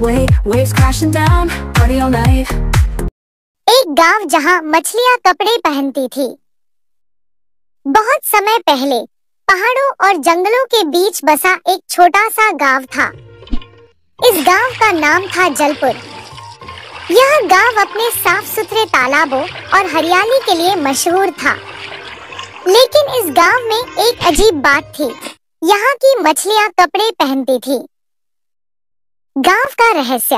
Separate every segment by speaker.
Speaker 1: waves crashing down, party all night.
Speaker 2: एक गांव जहां मछलियां कपड़े पहनती थी। बहुत समय पहले पहाड़ों और जंगलों के बीच बसा एक छोटा सा गांव था। इस गांव का नाम था जलपुर। यह गांव अपने साफ सुथरे तालाबों और हरियाली के लिए मशहूर था। लेकिन इस गांव में एक अजीब बात थी। यहाँ की मछलियां कपड़े पहनती थी। गांव का रहस्य।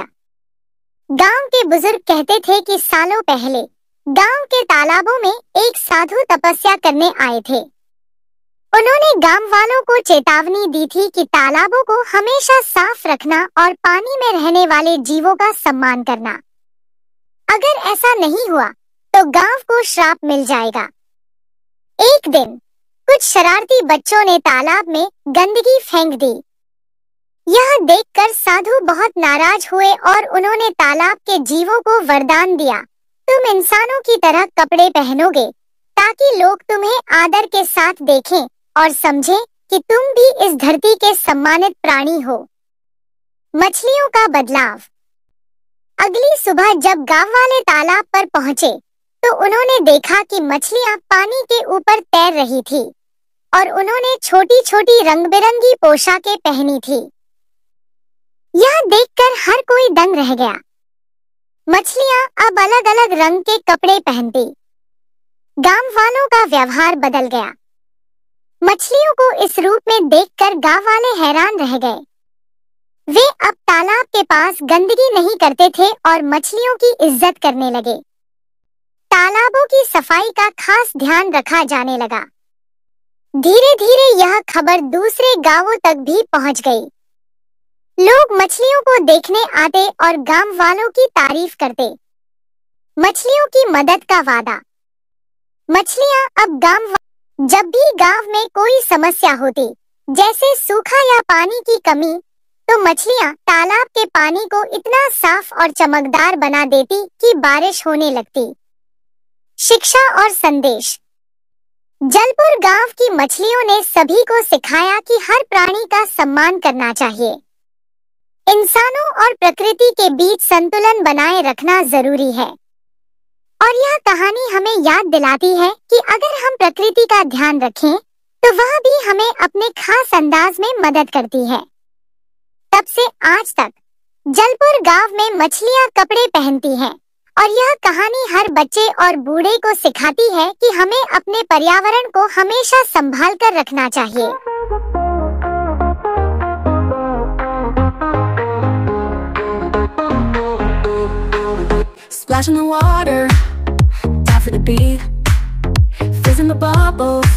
Speaker 2: गांव के बुजुर्ग कहते थे कि सालों पहले गांव के तालाबों में एक साधु तपस्या करने आए थे। उन्होंने गांव वालों को चेतावनी दी थी कि तालाबों को हमेशा साफ रखना और पानी में रहने वाले जीवों का सम्मान करना। अगर ऐसा नहीं हुआ तो गांव को श्राप मिल जाएगा। एक दिन कुछ शरारती बच्चों ने तालाब में गंदगी फेंक दी। यह देखकर साधु बहुत नाराज हुए और उन्होंने तालाब के जीवों को वरदान दिया, तुम इंसानों की तरह कपड़े पहनोगे ताकि लोग तुम्हें आदर के साथ देखें और समझें कि तुम भी इस धरती के सम्मानित प्राणी हो। मछलियों का बदलाव। अगली सुबह जब गांव वाले तालाब पर पहुंचे तो उन्होंने देखा कि मछलियां पानी के ऊपर तैर रही थी और उन्होंने छोटी छोटी रंग बिरंगी पोशाकें पहनी थी। यह देखकर हर कोई दंग रह गया। मछलियां अब अलग अलग रंग के कपड़े पहनती। गांव वालों का व्यवहार बदल गया। मछलियों को इस रूप में देखकर गांव वाले हैरान रह गए। वे अब तालाब के पास गंदगी नहीं करते थे और मछलियों की इज्जत करने लगे। तालाबों की सफाई का खास ध्यान रखा जाने लगा। धीरे धीरे यह खबर दूसरे गांवों तक भी पहुंच गई। लोग मछलियों को देखने आते और गांव वालों की तारीफ करते। मछलियों की मदद का वादा। मछलियां अब जब भी गांव में कोई समस्या होती, जैसे सूखा या पानी की कमी, तो मछलियां तालाब के पानी को इतना साफ और चमकदार बना देती कि बारिश होने लगती। शिक्षा और संदेश। जलपुर गांव की मछलियों ने सभी को सिखाया कि हर प्राणी का सम्मान करना चाहिए। इंसानों और प्रकृति के बीच संतुलन बनाए रखना जरूरी है। और यह कहानी हमें याद दिलाती है कि अगर हम प्रकृति का ध्यान रखें तो वह भी हमें अपने खास अंदाज में मदद करती है। तब से आज तक जलपुर गांव में मछलियां कपड़े पहनती हैं और यह कहानी हर बच्चे और बूढ़े को सिखाती है कि हमें अपने पर्यावरण को हमेशा संभाल कर रखना चाहिए।
Speaker 1: Splash in the water, time for the beat. Fizz in the bubbles,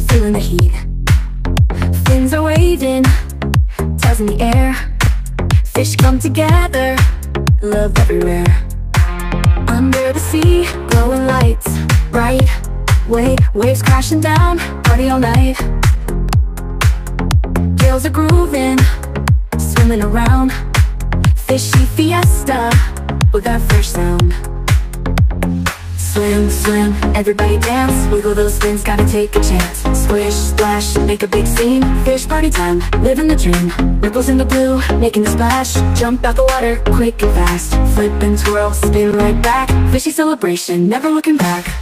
Speaker 1: feeling the heat. Fins are waving, tails in the air. Fish come together, love everywhere. Under the sea, glowing lights, bright. Waves crashing down, party all night. Gills are grooving, swimming around. Fishy fiesta with that fresh sound. Swim, swim, everybody dance. Wiggle those fins, gotta take a chance. Squish, splash, make a big scene. Fish party time, living the dream. Ripples in the blue, making a splash. Jump out the water, quick and fast. Flip and twirl, spin right back. Fishy celebration, never looking back.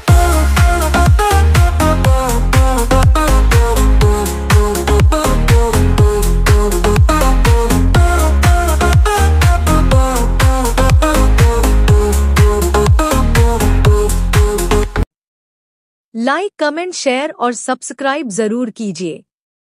Speaker 3: Like, comment, share और subscribe जरूर कीजिए।